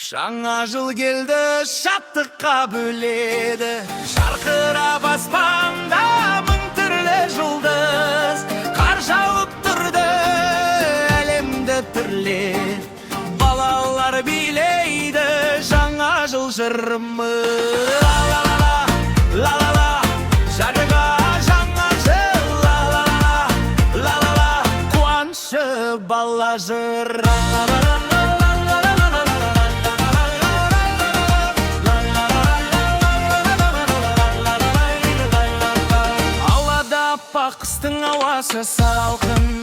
Жаңа жыл келді, шаттыққа бөледі, жарқырап аспанда мың түрлі жұлдыз. Қар жауып тұрды, әлемді түрлет, балалар билейді жаңа жыл жырымыз. Ла-ла-ла, ла-ла-ла, жарыға жаңа жыл. Ла-ла-ла, ла-ла-ла, қуанышы бала жыр. Қыстың ауасы салқын,